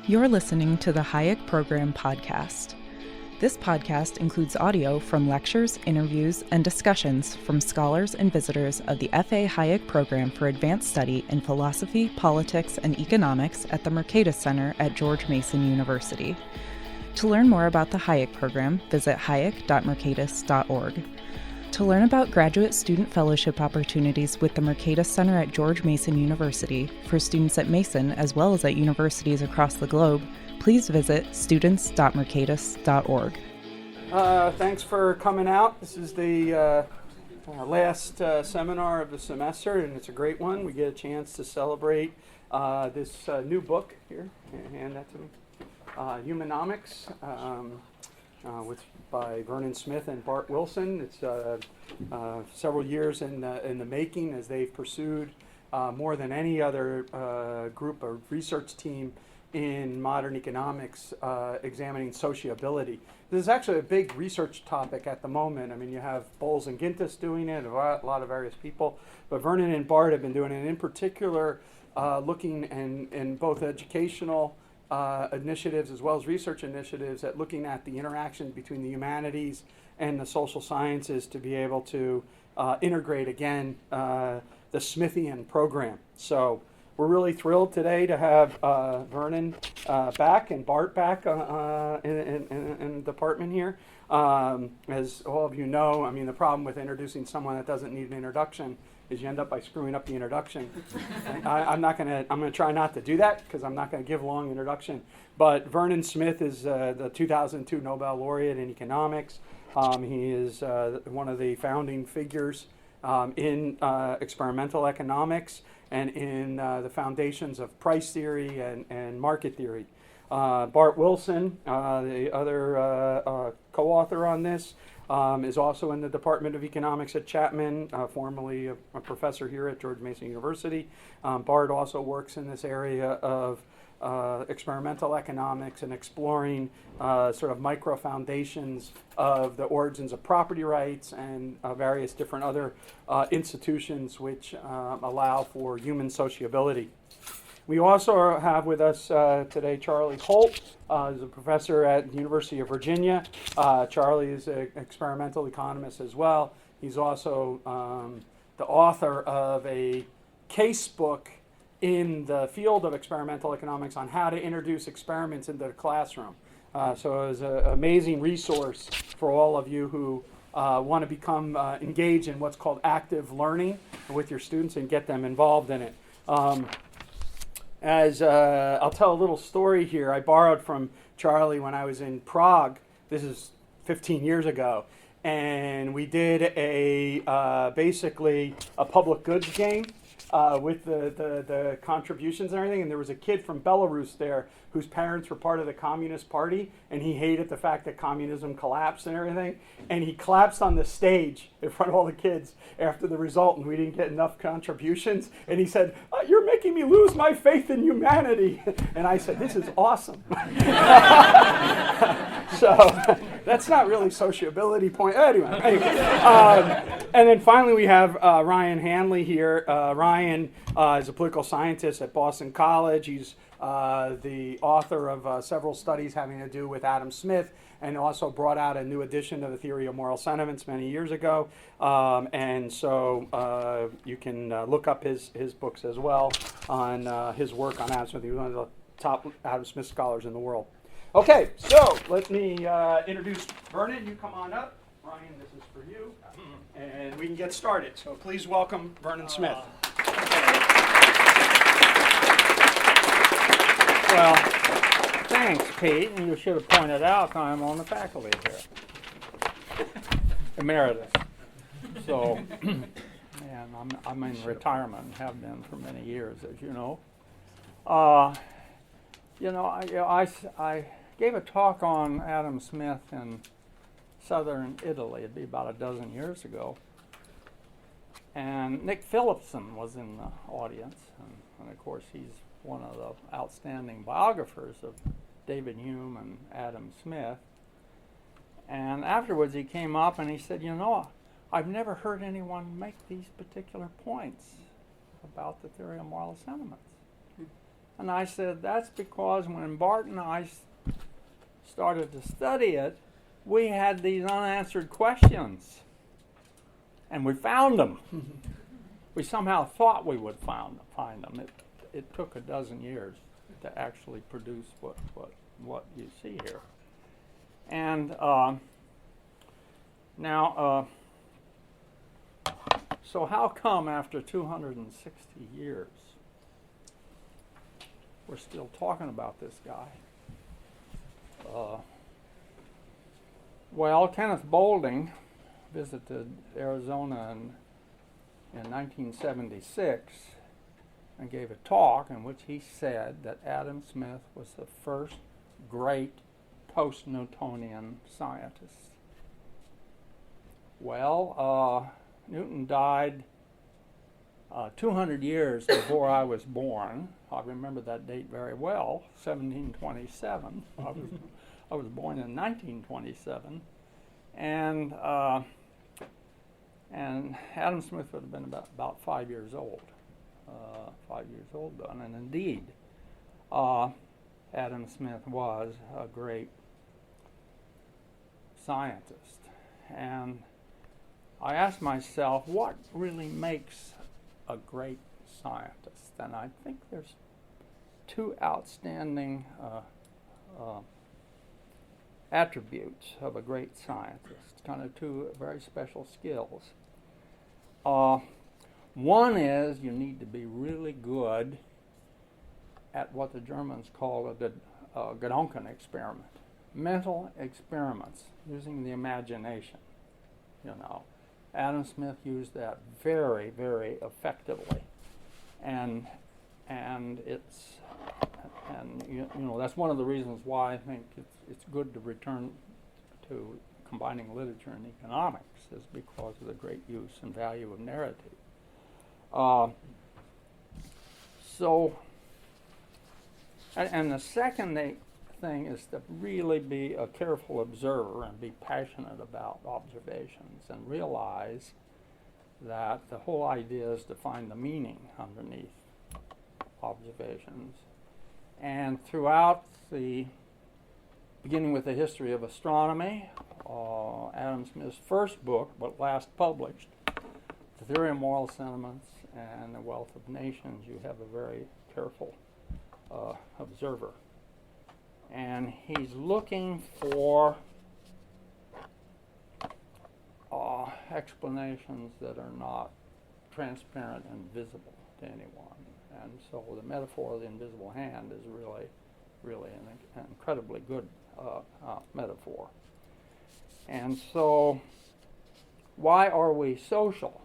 You're listening to the Hayek Program podcast. This podcast includes audio from lectures, interviews, and discussions from scholars and visitors of the F.A. Hayek Program for Advanced Study in Philosophy, Politics, and Economics at the Mercatus Center at George Mason University. To learn more about the Hayek Program, visit hayek.mercatus.org. To learn about graduate student fellowship opportunities with the Mercatus Center at George Mason University for students at Mason as well as at universities across the globe, please visit students.mercatus.org. Thanks for coming out. This is the last seminar of the semester, and it's a great one. We get a chance to celebrate this new book here. Hand that to me. Humanomics, by Vernon Smith and Bart Wilson. It's several years in the making as they've pursued more than any other group or research team in modern economics examining sociability. This is actually a big research topic at the moment. I mean, you have Bowles and Gintis doing it, a lot of various people, but Vernon and Bart have been doing it, in particular looking in both educational initiatives as well as research initiatives at looking at the interaction between the humanities and the social sciences to be able to integrate again the Smithian program. So we're really thrilled today to have Vernon back and Bart back in the department here. As all of you know, I mean, the problem with introducing someone that doesn't need an introduction is you end up by screwing up the introduction. I'm going to try not to do that because I'm not going to give a long introduction. But Vernon Smith is the 2002 Nobel laureate in economics. He is one of the founding figures in experimental economics and in the foundations of price theory and market theory. Bart Wilson, the other co-author on this, is also in the Department of Economics at Chapman, formerly a professor here at George Mason University. Bart also works in this area of experimental economics and exploring sort of micro foundations of the origins of property rights and various different other institutions which allow for human sociability. We also have with us today Charlie Holt, who's a professor at the University of Virginia. Charlie is an experimental economist as well. He's also the author of a case book in the field of experimental economics on how to introduce experiments into the classroom. So it was an amazing resource for all of you who want to become engaged in what's called active learning with your students and get them involved in it. I'll tell a little story here. I borrowed from Charlie when I was in Prague. This is 15 years ago. And we did basically a public goods game with the contributions and everything. And there was a kid from Belarus there whose parents were part of the Communist Party, and he hated the fact that communism collapsed and everything. And he collapsed on the stage in front of all the kids after the result, and we didn't get enough contributions. And he said, "You're making me lose my faith in humanity." And I said, "This is awesome." So that's not really sociability point. Anyway. And then finally we have Ryan Hanley here. Ryan is a political scientist at Boston College. He's the author of several studies having to do with Adam Smith, and also brought out a new edition of the Theory of Moral Sentiments many years ago. And so you can look up his books as well on his work on Adam Smith. He's one of the top Adam Smith scholars in the world. Okay, so let me introduce Vernon. You come on up. Ryan, this is for you. And we can get started. So please welcome Vernon Smith. Well, thanks, Pete. And you should have pointed out I'm on the faculty here. Emeritus. So, and I'm in retirement and have been for many years, as you know. I gave a talk on Adam Smith in southern Italy. It'd be about a dozen years ago. And Nick Phillipson was in the audience. And of course, he's one of the outstanding biographers of David Hume and Adam Smith. And afterwards he came up and he said, I've never heard anyone make these particular points about the theory of moral sentiments. And I said, that's because when Bart and I started to study it, we had these unanswered questions. And we found them. We somehow thought we would find them. It took a dozen years to actually produce what you see here. And now, so how come after 260 years we're still talking about this guy? Well, Kenneth Boulding visited Arizona in 1976 and gave a talk in which he said that Adam Smith was the first great post-Newtonian scientist. Well, Newton died 200 years before I was born. I remember that date very well, 1727. I was born in 1927, and Adam Smith would have been about 5 years old. 5 years old then, and indeed, Adam Smith was a great scientist. And I asked myself, what really makes a great scientist? And I think there's two outstanding attributes of a great scientist, kind of two very special skills. One is you need to be really good at what the Germans call a Gedanken experiment, mental experiments using the imagination. You know, Adam Smith used that very, very effectively, and you know that's one of the reasons why I think it's good to return to combining literature and economics, is because of the great use and value of narrative. And the second thing is to really be a careful observer and be passionate about observations and realize that the whole idea is to find the meaning underneath observations. And throughout beginning with the history of astronomy, Adam Smith's first book, but last published, The Theory of Moral Sentiments and The Wealth of Nations, you have a very careful observer. And he's looking for explanations that are not transparent and visible to anyone. And so the metaphor of the invisible hand is really an incredibly good metaphor. And so, why are we social?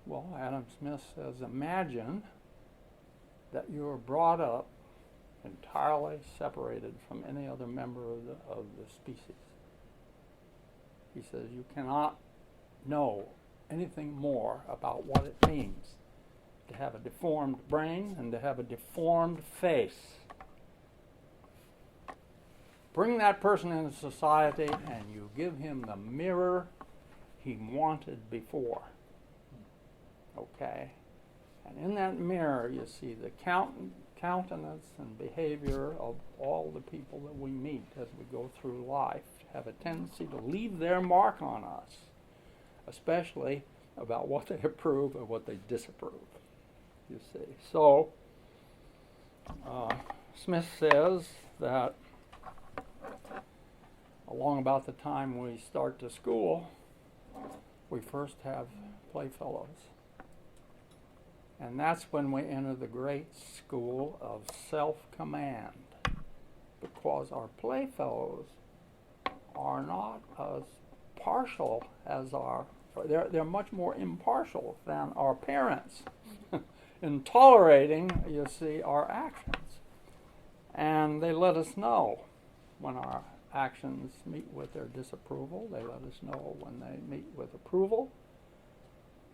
Well, Adam Smith says, imagine that you are brought up entirely separated from any other member of the species. He says you cannot know anything more about what it means to have a deformed brain and to have a deformed face. Bring that person into society and you give him the mirror he wanted before. Okay? And in that mirror you see the countenance and behavior of all the people that we meet as we go through life have a tendency to leave their mark on us, especially about what they approve and what they disapprove, you see. So, Smith says that along about the time we start to school, we first have playfellows. And that's when we enter the great school of self-command, because our playfellows are not as partial as they're much more impartial than our parents in tolerating, you see, our actions. And they let us know when our actions meet with their disapproval. They let us know when they meet with approval.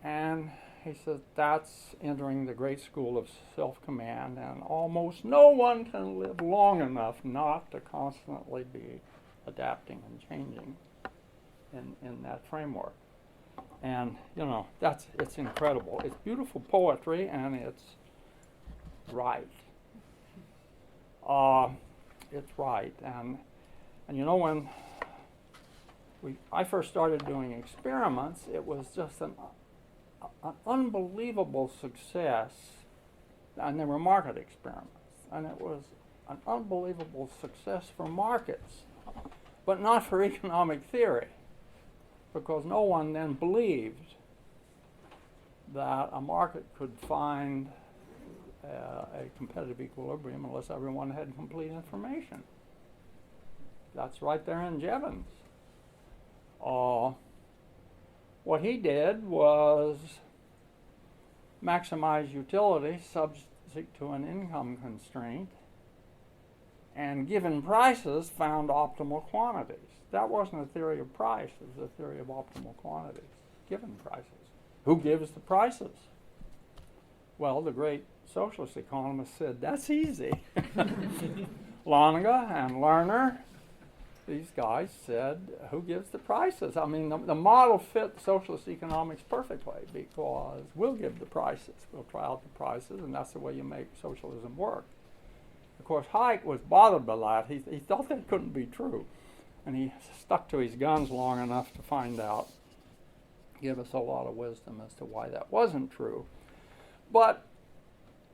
And he says that's entering the great school of self-command, and almost no one can live long enough not to constantly be adapting and changing in that framework. And, you know, it's incredible. It's beautiful poetry, and it's right. It's right. And you know, when I first started doing experiments, it was just an unbelievable success. And they were market experiments. And it was an unbelievable success for markets, but not for economic theory, because no one then believed that a market could find a competitive equilibrium unless everyone had complete information. That's right there in Jevons. What he did was maximize utility subject to an income constraint, and given prices found optimal quantities. That wasn't a theory of price, it was a theory of optimal quantities, given prices. Who gives the prices? Well, the great socialist economists said, that's easy. Lange and Lerner, these guys said, who gives the prices? I mean, the model fit socialist economics perfectly, because we'll give the prices. We'll try out the prices, and that's the way you make socialism work. Of course, Hayek was bothered by that. He thought that couldn't be true. And he stuck to his guns long enough to find out, give us a lot of wisdom as to why that wasn't true. But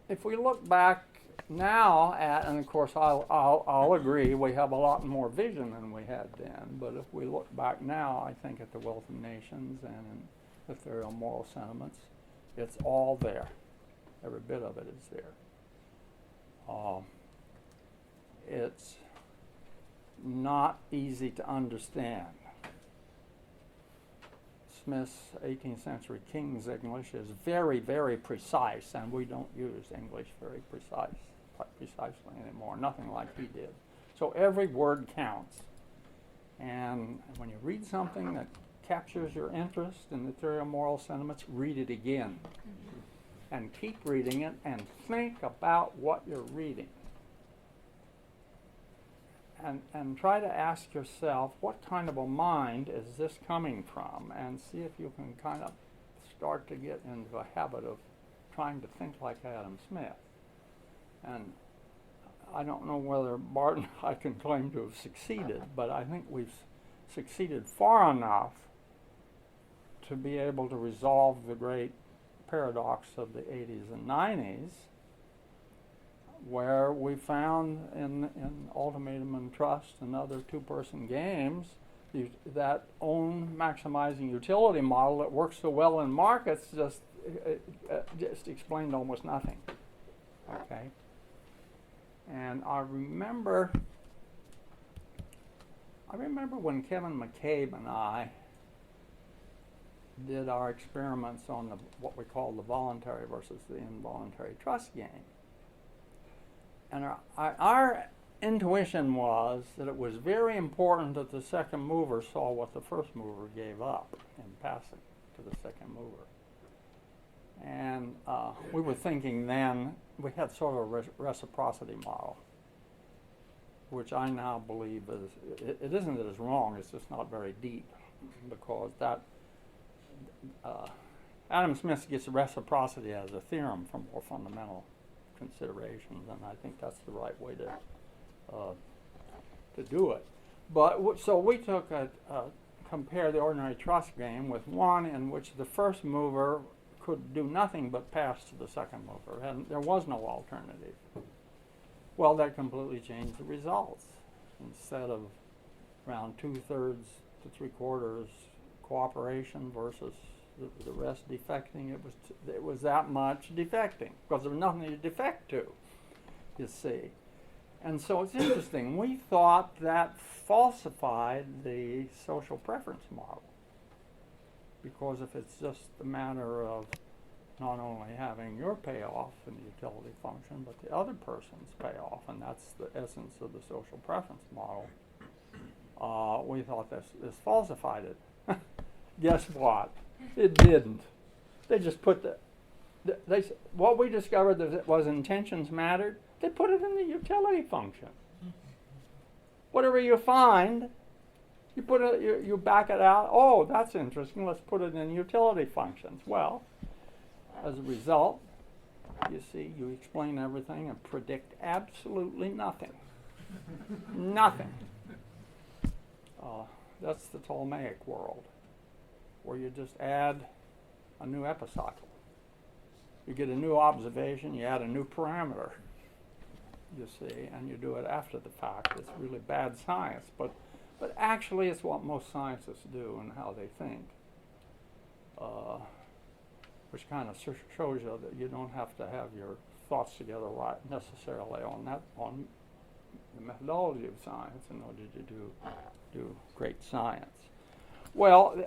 if we look back now at, and of course I'll agree, we have a lot more vision than we had then, but if we look back now, I think at the Wealth of Nations and in the theory on moral sentiments, it's all there. Every bit of it is there. It's not easy to understand. Smith's 18th century King's English is very, very precise, and we don't use English very precisely anymore, nothing like he did. So every word counts. And when you read something that captures your interest in the theory of moral sentiments, read it again. And keep reading it and think about what you're reading. And try to ask yourself, what kind of a mind is this coming from? And see if you can kind of start to get into a habit of trying to think like Adam Smith. And I don't know whether Bart and I can claim to have succeeded, but I think we've succeeded far enough to be able to resolve the great paradox of the 80s and 90s, where we found in Ultimatum and Trust and other two-person games that own maximizing utility model that works so well in markets just explained almost nothing. Okay, and I remember when Kevin McCabe and I did our experiments on what we call the voluntary versus the involuntary trust game. And our intuition was that it was very important that the second mover saw what the first mover gave up in passing to the second mover. And we were thinking then, we had sort of a reciprocity model, which I now believe it isn't that it's wrong, it's just not very deep, because that Adam Smith gets reciprocity as a theorem from more fundamental considerations, and I think that's the right way to do it. But so we took compare the ordinary trust game with one in which the first mover could do nothing but pass to the second mover, and there was no alternative. Well, that completely changed the results. Instead of around 2/3 to 3/4 cooperation versus the rest defecting, it was that much defecting, because there was nothing to defect to, you see. And so it's interesting. We thought that falsified the social preference model, because if it's just a matter of not only having your payoff in the utility function, but the other person's payoff, and that's the essence of the social preference model, we thought this falsified it. Guess what? It didn't. They just put what we discovered that was intentions mattered. They put it in the utility function. Whatever you find, you put it. You back it out. Oh, that's interesting. Let's put it in utility functions. Well, as a result, You see, you explain everything and predict absolutely nothing. Nothing. That's the Ptolemaic world, where you just add a new epicycle. You get a new observation, you add a new parameter, you see, and you do it after the fact. It's really bad science, but actually it's what most scientists do and how they think, which kind of shows you that you don't have to have your thoughts together right necessarily on the methodology of science in order to do great science. Well,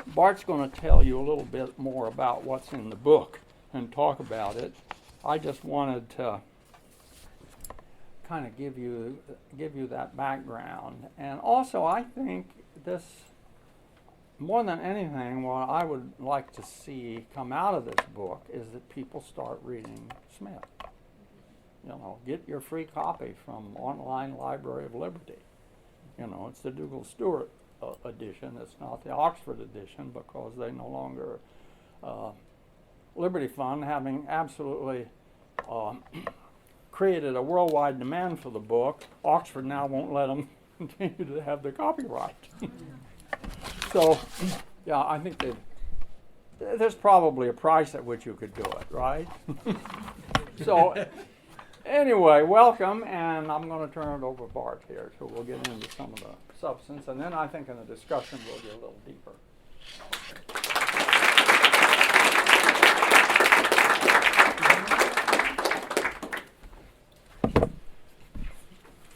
Bart's going to tell you a little bit more about what's in the book and talk about it. I just wanted to kind of give you that background. And also, I think this, more than anything, what I would like to see come out of this book is that people start reading Smith. You know, get your free copy from Online Library of Liberty. You know, it's the Dougal Stewart edition. It's not the Oxford edition because they no longer, Liberty Fund having absolutely created a worldwide demand for the book, Oxford now won't let them continue to have the copyright. So, yeah, I think there's probably a price at which you could do it, right? So, anyway, welcome, and I'm going to turn it over to Bart here, so we'll get into some of the substance, and then I think in the discussion we'll get a little deeper.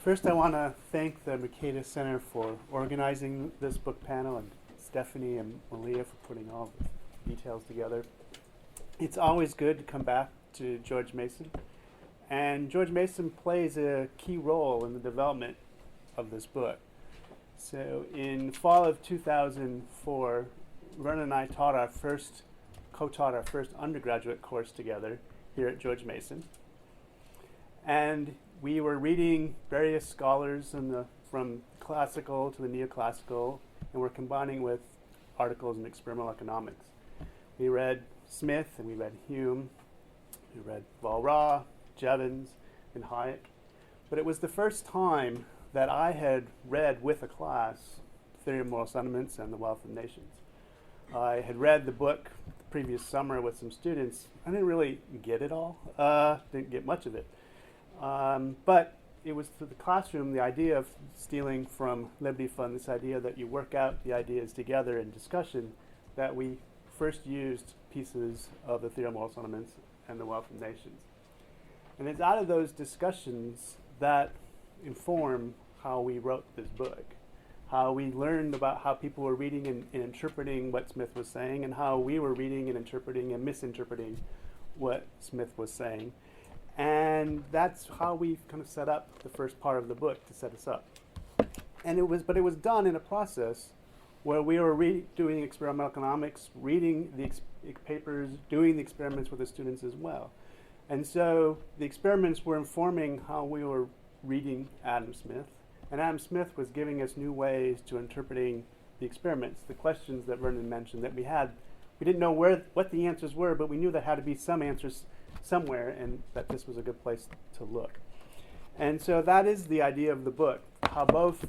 First, I want to thank the Mercatus Center for organizing this book panel, and Stephanie and Malia for putting all the details together. It's always good to come back to George Mason, and George Mason plays a key role in the development of this book. So in fall of 2004, Vernon and I co-taught our first undergraduate course together here at George Mason. And we were reading various scholars from classical to the neoclassical, and we're combining with articles in experimental economics. We read Smith, and we read Hume, we read Walras, Jevons, and Hayek. But it was the first time that I had read with a class Theory of Moral Sentiments and The Wealth of Nations. I had read the book the previous summer with some students. I didn't really get it all, didn't get much of it. But it was through the classroom, the idea of stealing from Liberty Fund, this idea that you work out the ideas together in discussion, that we first used pieces of the Theory of Moral Sentiments and The Wealth of Nations. And it's out of those discussions that inform how we wrote this book, how we learned about how people were reading and interpreting what Smith was saying, and how we were reading and interpreting and misinterpreting what Smith was saying. And that's how we kind of set up the first part of the book to set us up. And it was done in a process where we were doing experimental economics, reading the papers, doing the experiments with the students as well. And so the experiments were informing how we were reading Adam Smith, and Adam Smith was giving us new ways to interpreting the experiments, the questions that Vernon mentioned that we had. We didn't know what the answers were, but we knew there had to be some answers somewhere, and that this was a good place to look. And so that is the idea of the book, how both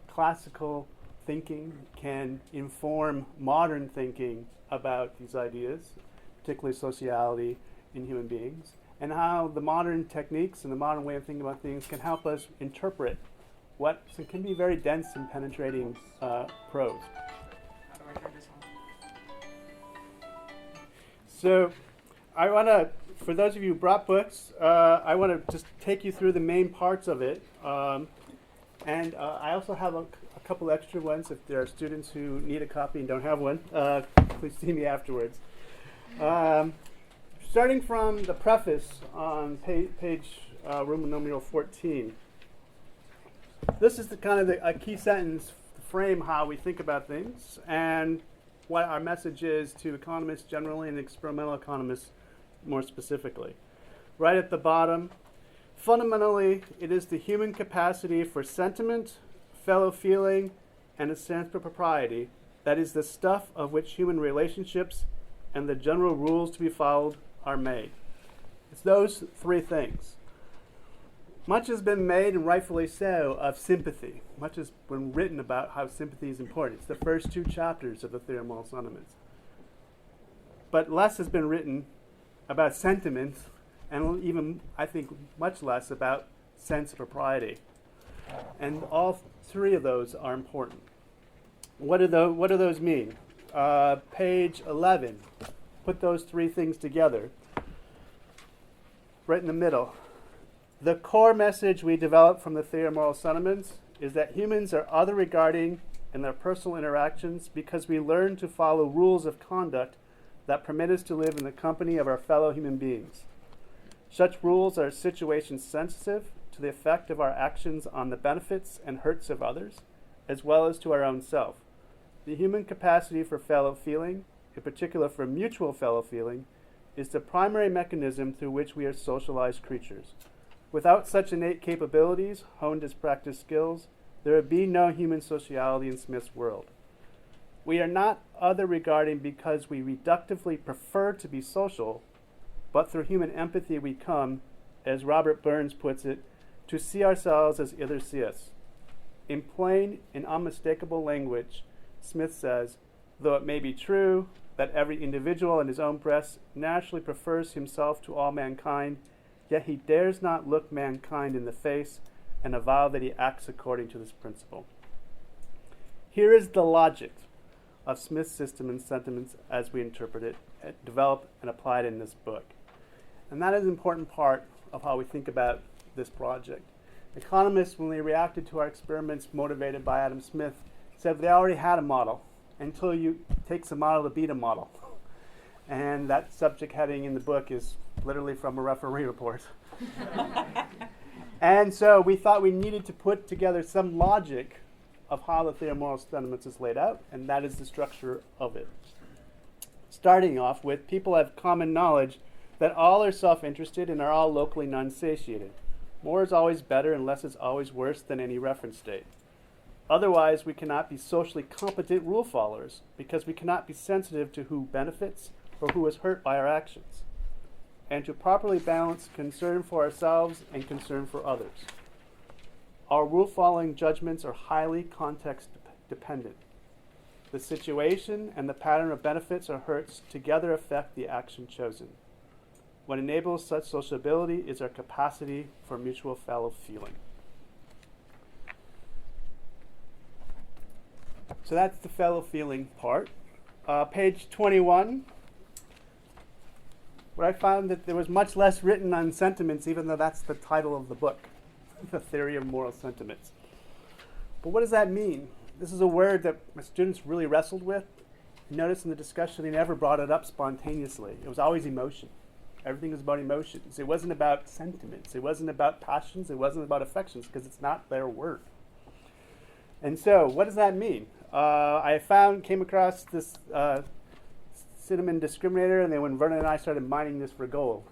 classical thinking can inform modern thinking about these ideas, particularly sociality in human beings, and how the modern techniques and the modern way of thinking about things can help us interpret what can be very dense and penetrating prose. How do I turn this on? So I want to, for those of you who brought books, I want to just take you through the main parts of it. And I also have a couple extra ones if there are students who need a copy and don't have one. Please see me afterwards. Starting from the preface on page Roman numeral 14. This is a key sentence to frame how we think about things and what our message is to economists generally and experimental economists more specifically. Right at the bottom, fundamentally, it is the human capacity for sentiment, fellow feeling, and a sense of propriety that is the stuff of which human relationships and the general rules to be followed are made. It's those three things. Much has been made, and rightfully so, of sympathy. Much has been written about how sympathy is important. It's the first 2 chapters of the Theory of Moral Sentiments. But less has been written about sentiments, and even, I think, much less about sense of propriety. And all 3 of those are important. What do those mean? Page 11. Put those 3 things together. Right in the middle. The core message we develop from the Theory of Moral Sentiments is that humans are other regarding in their personal interactions because we learn to follow rules of conduct that permit us to live in the company of our fellow human beings. Such rules are situation sensitive to the effect of our actions on the benefits and hurts of others, as well as to our own self. The human capacity for fellow feeling, in particular for mutual fellow feeling, is the primary mechanism through which we are socialized creatures. Without such innate capabilities, honed as practice skills, there would be no human sociality in Smith's world. We are not other regarding because we reductively prefer to be social, but through human empathy we come, as Robert Burns puts it, to see ourselves as others see us. In plain and unmistakable language, Smith says, though it may be true that every individual in his own breast naturally prefers himself to all mankind, yet he dares not look mankind in the face and avow that he acts according to this principle. Here is the logic of Smith's system and sentiments as we interpret it, develop and apply it in this book. And that is an important part of how we think about this project. Economists, when they reacted to our experiments motivated by Adam Smith, said they already had a model until you takes a model to beat a model. And that subject heading in the book is literally from a referee report. And so we thought we needed to put together some logic of how the Theory of Moral Sentiments is laid out, and that is the structure of it. Starting off with, people have common knowledge that all are self-interested and are all locally non-satiated. More is always better and less is always worse than any reference state. Otherwise, we cannot be socially competent rule followers because we cannot be sensitive to who benefits or who is hurt by our actions, and to properly balance concern for ourselves and concern for others. Our rule-following judgments are highly context-dependent. The situation and the pattern of benefits or hurts together affect the action chosen. What enables such sociability is our capacity for mutual fellow feeling. So that's the fellow feeling part. Page 21. Where I found that there was much less written on sentiments, even though that's the title of the book, The Theory of Moral Sentiments. But what does that mean? This is a word that my students really wrestled with. Notice in the discussion they never brought it up spontaneously. It was always emotion. Everything was about emotions. It wasn't about sentiments. It wasn't about passions. It wasn't about affections, because it's not their word. And so, what does that mean? I came across this cinnamon discriminator, and then when Vernon and I started mining this for gold,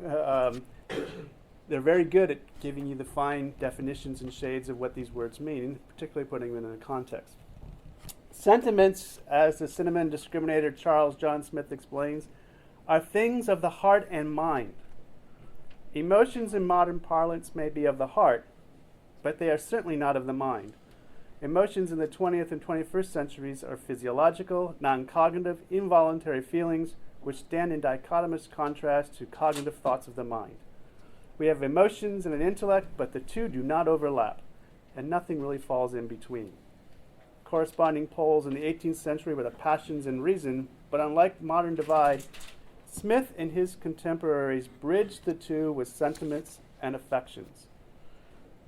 they're very good at giving you the fine definitions and shades of what these words mean, particularly putting them in a context. Sentiments, as the cinnamon discriminator Charles John Smith explains, are things of the heart and mind. Emotions in modern parlance may be of the heart, but they are certainly not of the mind. Emotions in the 20th and 21st centuries are physiological, non-cognitive, involuntary feelings which stand in dichotomous contrast to cognitive thoughts of the mind. We have emotions and an intellect, but the two do not overlap, and nothing really falls in between. Corresponding poles in the 18th century were the passions and reason, but unlike modern divide, Smith and his contemporaries bridged the two with sentiments and affections.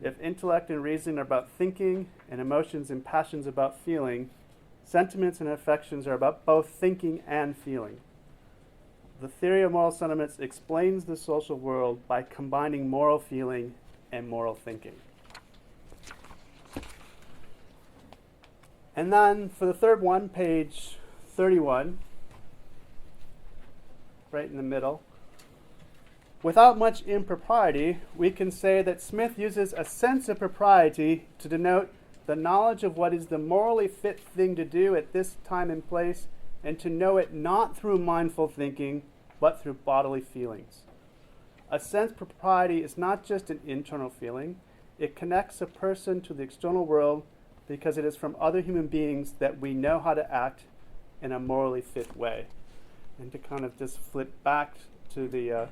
If intellect and reason are about thinking, and emotions and passions about feeling, sentiments and affections are about both thinking and feeling. The Theory of Moral Sentiments explains the social world by combining moral feeling and moral thinking. And then for the third one, page 31, right in the middle, without much impropriety, we can say that Smith uses a sense of propriety to denote the knowledge of what is the morally fit thing to do at this time and place, and to know it not through mindful thinking, but through bodily feelings. A sense of propriety is not just an internal feeling. It connects a person to the external world because it is from other human beings that we know how to act in a morally fit way. And to kind of just flip back to the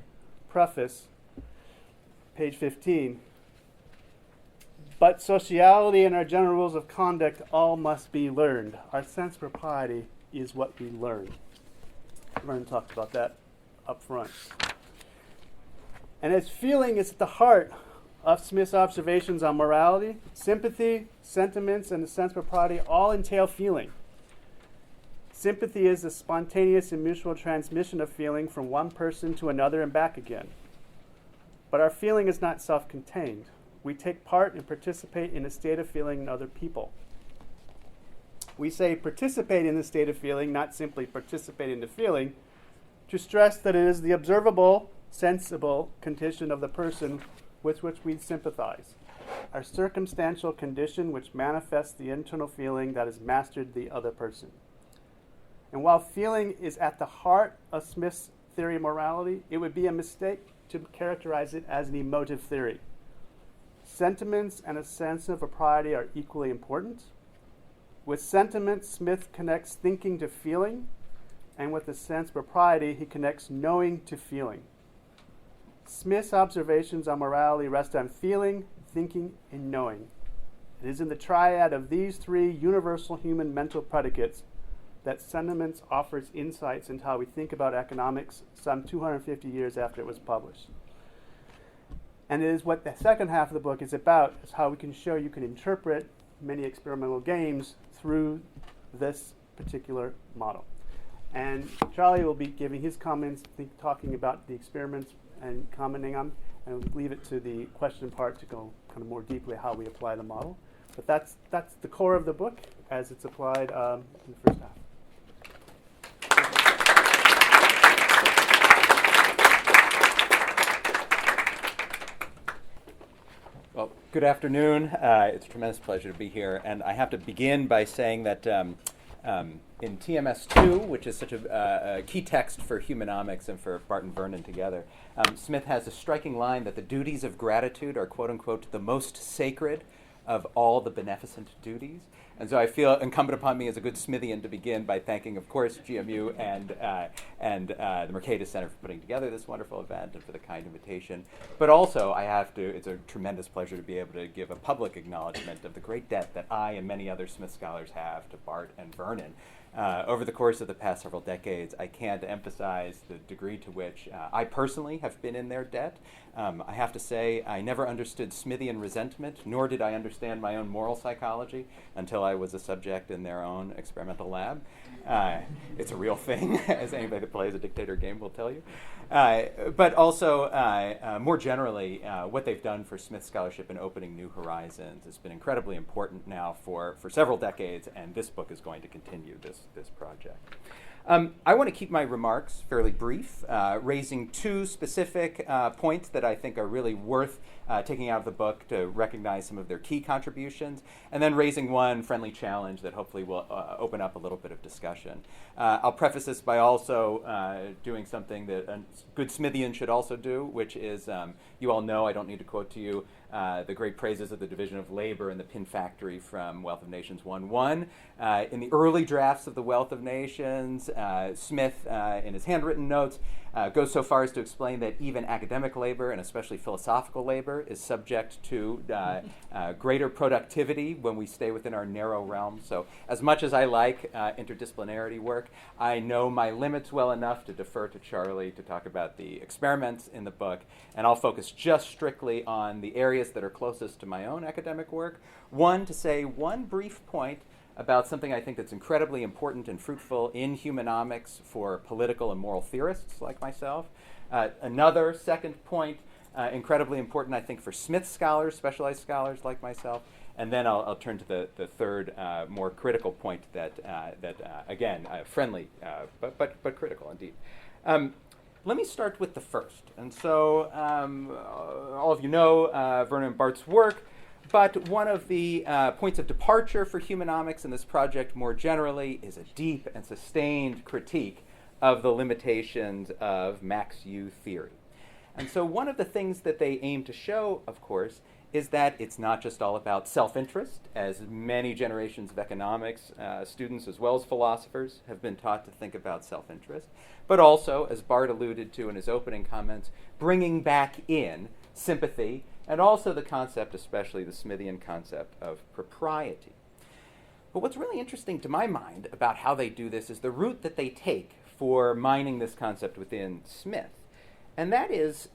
preface, page 15. But sociality and our general rules of conduct all must be learned. Our sense of propriety is what we learn. Vernon talked about that up front. And as feeling is at the heart of Smith's observations on morality, sympathy, sentiments, and the sense of propriety all entail feeling. Sympathy is the spontaneous and mutual transmission of feeling from one person to another and back again. But our feeling is not self-contained. We take part and participate in a state of feeling in other people. We say participate in the state of feeling, not simply participate in the feeling, to stress that it is the observable, sensible condition of the person with which we sympathize, our circumstantial condition which manifests the internal feeling that has mastered the other person. And while feeling is at the heart of Smith's theory of morality, it would be a mistake to characterize it as an emotive theory. Sentiments and a sense of propriety are equally important. With sentiments, Smith connects thinking to feeling, and with the sense of propriety, he connects knowing to feeling. Smith's observations on morality rest on feeling, thinking, and knowing. It is in the triad of these three universal human mental predicates that Sentiments offers insights into how we think about economics some 250 years after it was published. And it is what the second half of the book is about, is how we can show you can interpret many experimental games through this particular model. And Charlie will be giving his comments, talking about the experiments and commenting on, and we'll leave it to the question part to go kind of more deeply how we apply the model. But that's the core of the book as it's applied in the first half. Well, good afternoon. It's a tremendous pleasure to be here. And I have to begin by saying that in TMS2, which is such a key text for Humanomics and for Bart and Vernon together, Smith has a striking line that the duties of gratitude are, quote unquote, the most sacred of all the beneficent duties. And so I feel incumbent upon me as a good Smithian to begin by thanking, of course, GMU and the Mercatus Center for putting together this wonderful event and for the kind invitation. But also, it's a tremendous pleasure to be able to give a public acknowledgement of the great debt that I and many other Smith scholars have to Bart and Vernon. Over the course of the past several decades, I can't emphasize the degree to which I personally have been in their debt. I have to say, I never understood Smithian resentment, nor did I understand my own moral psychology until I was a subject in their own experimental lab. It's a real thing, as anybody that plays a dictator game will tell you. But also, more generally, what they've done for Smith scholarship in opening new horizons has been incredibly important now for several decades, and this book is going to continue this project. I want to keep my remarks fairly brief, raising two specific points that I think are really worth taking out of the book to recognize some of their key contributions, and then raising one friendly challenge that hopefully will open up a little bit of discussion. I'll preface this by also doing something that a good Smithian should also do, which is, you all know, I don't need to quote to you, the great praises of the division of labor in the Pin Factory from Wealth of Nations 1.1. In the early drafts of the Wealth of Nations, Smith, in his handwritten notes, goes so far as to explain that even academic labor, and especially philosophical labor, is subject to greater productivity when we stay within our narrow realm. So as much as I like interdisciplinarity work, I know my limits well enough to defer to Charlie to talk about the experiments in the book, and I'll focus just strictly on the areas that are closest to my own academic work. One, to say one brief point about something I think that's incredibly important and fruitful in humanomics for political and moral theorists like myself. Another second point, incredibly important, I think, for Smith scholars, specialized scholars like myself. And then I'll turn to the third, more critical point that again, friendly, but critical indeed. Let me start with the first. And so all of you know Vernon and Bart's work. But one of the points of departure for humanomics in this project more generally is a deep and sustained critique of the limitations of max U theory. And so one of the things that they aim to show, of course, is that it's not just all about self-interest, as many generations of economics students as well as philosophers have been taught to think about self-interest, but also, as Bart alluded to in his opening comments, bringing back in sympathy and also the concept, especially the Smithian concept of propriety. But what's really interesting to my mind about how they do this is the route that they take for mining this concept within Smith. And that is,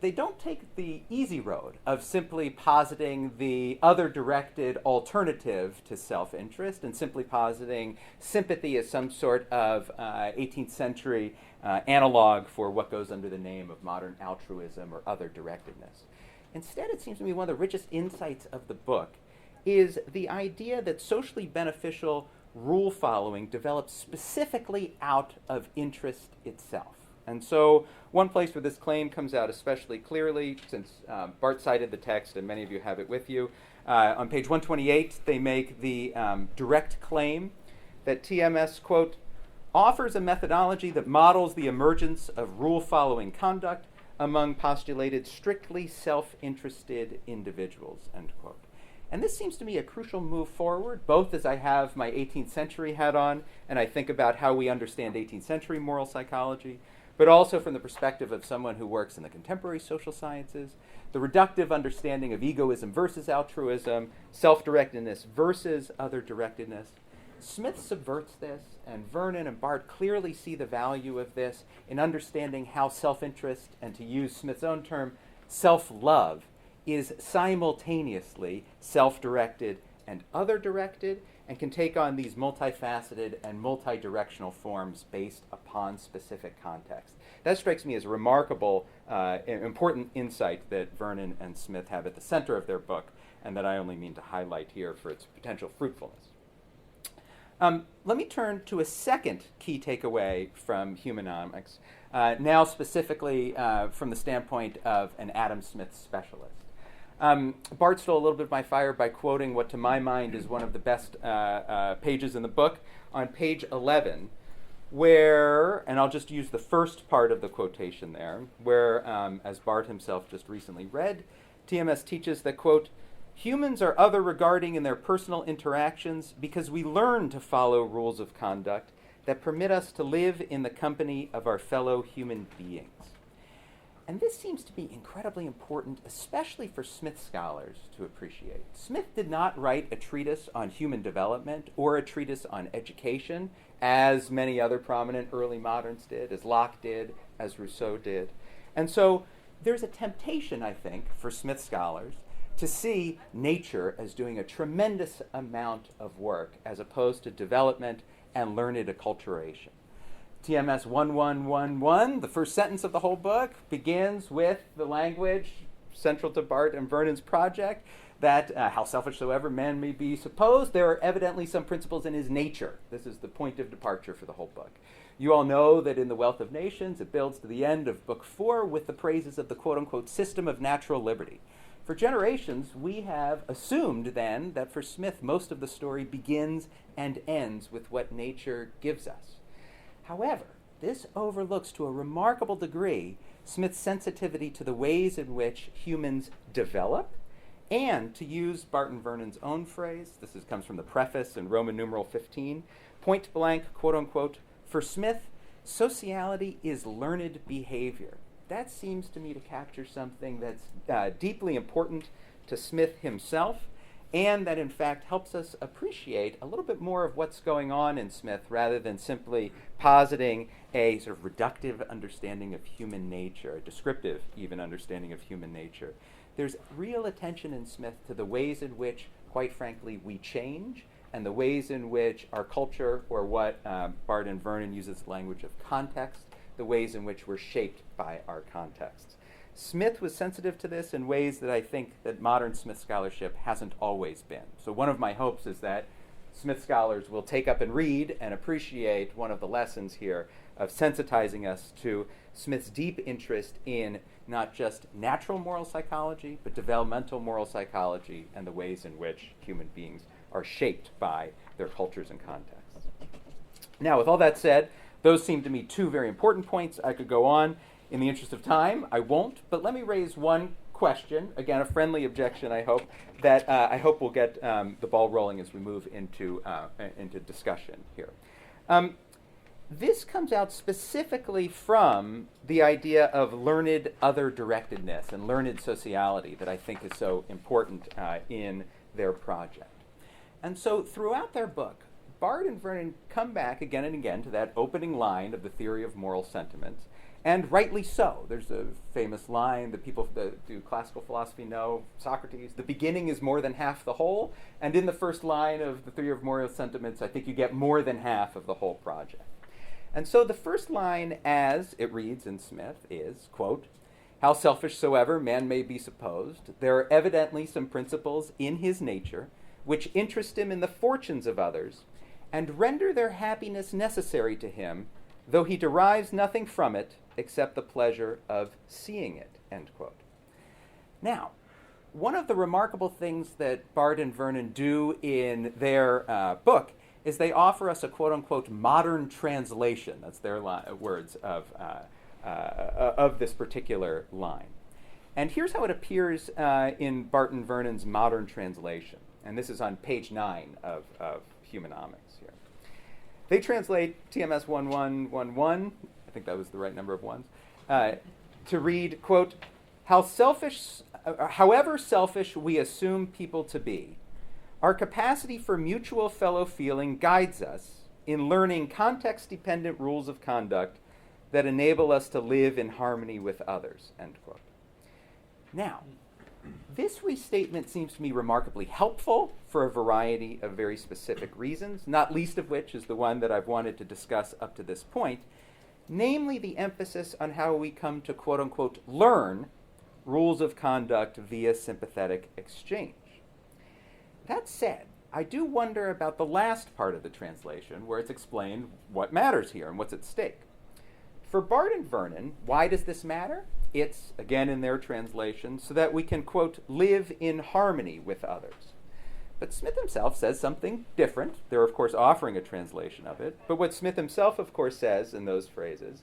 they don't take the easy road of simply positing the other-directed alternative to self-interest and simply positing sympathy as some sort of 18th century analog for what goes under the name of modern altruism or other-directedness. Instead, it seems to me one of the richest insights of the book is the idea that socially beneficial rule following develops specifically out of interest itself. And so one place where this claim comes out especially clearly, since Bart cited the text and many of you have it with you, on page 128 they make the direct claim that TMS, quote, offers a methodology that models the emergence of rule-following conduct among postulated strictly self-interested individuals, end quote. And this seems to me a crucial move forward, both as I have my 18th century hat on and I think about how we understand 18th century moral psychology, but also from the perspective of someone who works in the contemporary social sciences, the reductive understanding of egoism versus altruism, self-directedness versus other-directedness. Smith subverts this, and Vernon and Bart clearly see the value of this in understanding how self-interest, and to use Smith's own term, self-love, is simultaneously self-directed and other-directed, and can take on these multifaceted and multi-directional forms based upon specific context. That strikes me as a remarkable, important insight that Vernon and Smith have at the center of their book, and that I only mean to highlight here for its potential fruitfulness. Let me turn to a second key takeaway from Humanomics, now specifically from the standpoint of an Adam Smith specialist. Bart stole a little bit of my fire by quoting what to my mind is one of the best pages in the book on page 11, where, and I'll just use the first part of the quotation there, where, as Bart himself just recently read, TMS teaches that, quote, humans are other regarding in their personal interactions because we learn to follow rules of conduct that permit us to live in the company of our fellow human beings. And this seems to be incredibly important, especially for Smith scholars to appreciate. Smith did not write a treatise on human development or a treatise on education, as many other prominent early moderns did, as Locke did, as Rousseau did. And so there's a temptation, I think, for Smith scholars to see nature as doing a tremendous amount of work as opposed to development and learned acculturation. TMS 1111, the first sentence of the whole book, begins with the language central to Bart and Vernon's project that, how selfish soever man may be supposed, there are evidently some principles in his nature. This is the point of departure for the whole book. You all know that in The Wealth of Nations, it builds to the end of book 4 with the praises of the quote-unquote system of natural liberty. For generations, we have assumed then that for Smith, most of the story begins and ends with what nature gives us. However, this overlooks to a remarkable degree Smith's sensitivity to the ways in which humans develop, and to use Barton Vernon's own phrase, comes from the preface in Roman numeral 15, point blank, quote unquote, for Smith, sociality is learned behavior. That seems to me to capture something that's deeply important to Smith himself, and that in fact helps us appreciate a little bit more of what's going on in Smith rather than simply positing a sort of reductive understanding of human nature, a descriptive even understanding of human nature. There's real attention in Smith to the ways in which, quite frankly, we change, and the ways in which our culture, or what Bart and Vernon uses the language of context, the ways in which we're shaped by our contexts. Smith was sensitive to this in ways that I think that modern Smith scholarship hasn't always been. So one of my hopes is that Smith scholars will take up and read and appreciate one of the lessons here of sensitizing us to Smith's deep interest in not just natural moral psychology, but developmental moral psychology and the ways in which human beings are shaped by their cultures and contexts. Now, with all that said, Those seem to me two very important points. I could go on. In the interest of time, I won't, but let me raise one question, again, a friendly objection, I hope, that I hope will get the ball rolling as we move into discussion here. This comes out specifically from the idea of learned other-directedness and learned sociality that I think is so important in their project. And so throughout their book, Bard and Vernon come back again and again to that opening line of the theory of moral sentiments, and rightly so. There's a famous line that people that do classical philosophy know, Socrates, the beginning is more than half the whole, and in the first line of the theory of moral sentiments, I think you get more than half of the whole project. And so the first line, as it reads in Smith, is, quote, "How selfish soever man may be supposed, there are evidently some principles in his nature which interest him in the fortunes of others, and render their happiness necessary to him, though he derives nothing from it except the pleasure of seeing it," end quote. Now, one of the remarkable things that Bard and Vernon do in their book is they offer us a quote-unquote modern translation, that's their words, of this particular line. And here's how it appears in Bard and Vernon's modern translation. And this is on page 9 of Humanomics here. They translate TMS 1111, I think that was the right number of ones, to read, quote, however selfish we assume people to be, our capacity for mutual fellow feeling guides us in learning context-dependent rules of conduct that enable us to live in harmony with others, end quote. Now, this restatement seems to me remarkably helpful for a variety of very specific reasons, not least of which is the one that I've wanted to discuss up to this point, namely the emphasis on how we come to quote-unquote learn rules of conduct via sympathetic exchange. That said, I do wonder about the last part of the translation where it's explained what matters here and what's at stake. For Bard and Vernon, why does this matter? It's, again in their translation, so that we can, quote, live in harmony with others. But Smith himself says something different. They're, of course, offering a translation of it. But what Smith himself, of course, says in those phrases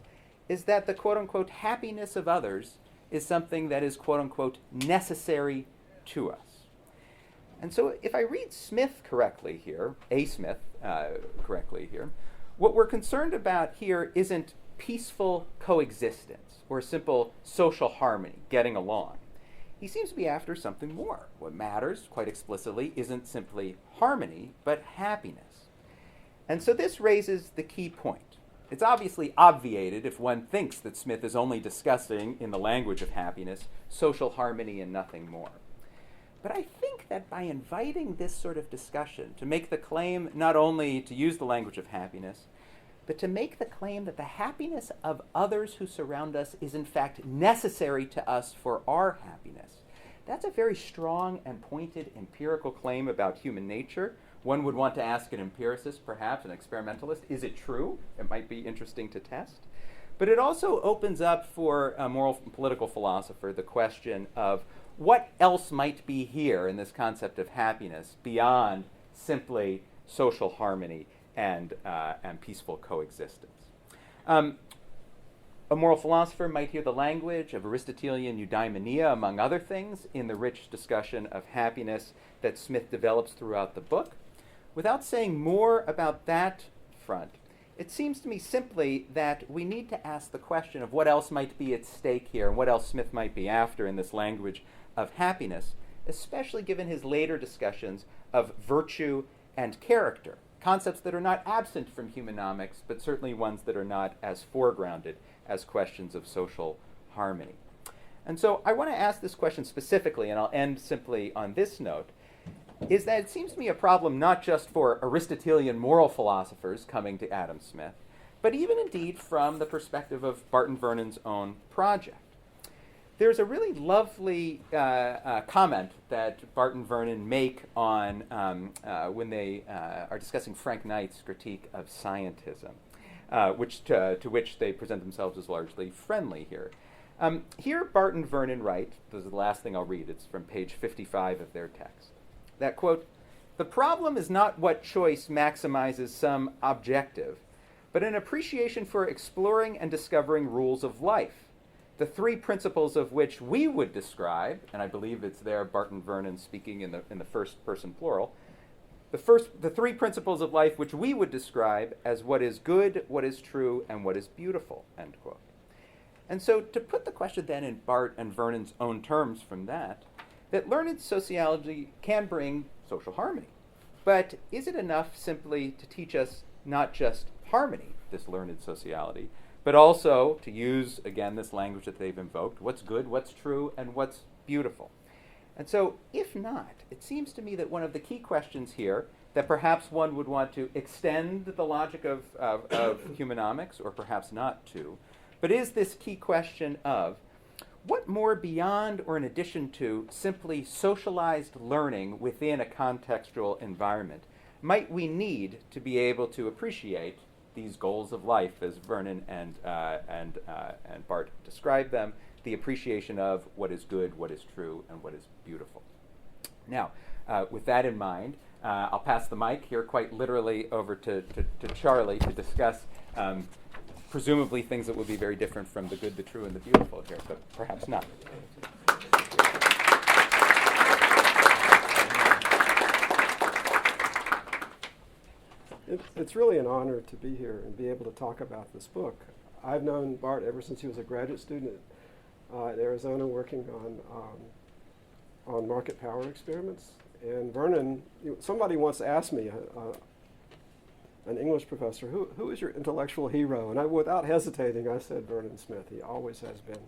is that the, quote-unquote, happiness of others is something that is, quote-unquote, necessary to us. And so if I read Smith correctly here, A. Smith correctly here, what we're concerned about here isn't peaceful coexistence or simple social harmony, getting along. He seems to be after something more. What matters, quite explicitly, isn't simply harmony, but happiness. And so this raises the key point. It's obviously obviated if one thinks that Smith is only discussing, in the language of happiness, social harmony and nothing more. But I think that by inviting this sort of discussion to make the claim not only to use the language of happiness, but to make the claim that the happiness of others who surround us is in fact necessary to us for our happiness. That's a very strong and pointed empirical claim about human nature. One would want to ask an empiricist, perhaps an experimentalist, is it true? It might be interesting to test. But it also opens up for a moral and political philosopher the question of what else might be here in this concept of happiness beyond simply social harmony and peaceful coexistence. A moral philosopher might hear the language of Aristotelian eudaimonia, among other things, in the rich discussion of happiness that Smith develops throughout the book. Without saying more about that front, it seems to me simply that we need to ask the question of what else might be at stake here and what else Smith might be after in this language of happiness, especially given his later discussions of virtue and character, concepts that are not absent from humanomics, but certainly ones that are not as foregrounded as questions of social harmony. And so I want to ask this question specifically, and I'll end simply on this note, is that it seems to me a problem not just for Aristotelian moral philosophers coming to Adam Smith, but even indeed from the perspective of Barton Vernon's own project. There's a really lovely comment that Barton Vernon make on when they are discussing Frank Knight's critique of scientism, to which they present themselves as largely friendly here. Here Barton Vernon write, this is the last thing I'll read, it's from page 55 of their text, that, quote, "The problem is not what choice maximizes some objective, but an appreciation for exploring and discovering rules of life, the three principles of which we would describe, and I believe it's there Bart and Vernon speaking in the first person plural, the three principles of life which we would describe as what is good, what is true, and what is beautiful, end quote. And so to put the question then in Bart and Vernon's own terms from that learned sociology can bring social harmony. But is it enough simply to teach us not just harmony, this learned sociology, but also to use, again, this language that they've invoked, what's good, what's true, and what's beautiful? And so, if not, it seems to me that one of the key questions here that perhaps one would want to extend the logic of humanomics, or perhaps not to, but is this key question of what more beyond or in addition to simply socialized learning within a contextual environment might we need to be able to appreciate these goals of life as Vernon and Bart describe them, the appreciation of what is good, what is true, and what is beautiful. Now, with that in mind, I'll pass the mic here quite literally over to Charlie to discuss presumably things that will be very different from the good, the true, and the beautiful here, but perhaps not. It's really an honor to be here and be able to talk about this book. I've known Bart ever since he was a graduate student at Arizona working on market power experiments. And Vernon, somebody once asked me, an English professor, who is your intellectual hero? And without hesitating, I said Vernon Smith. He always has been.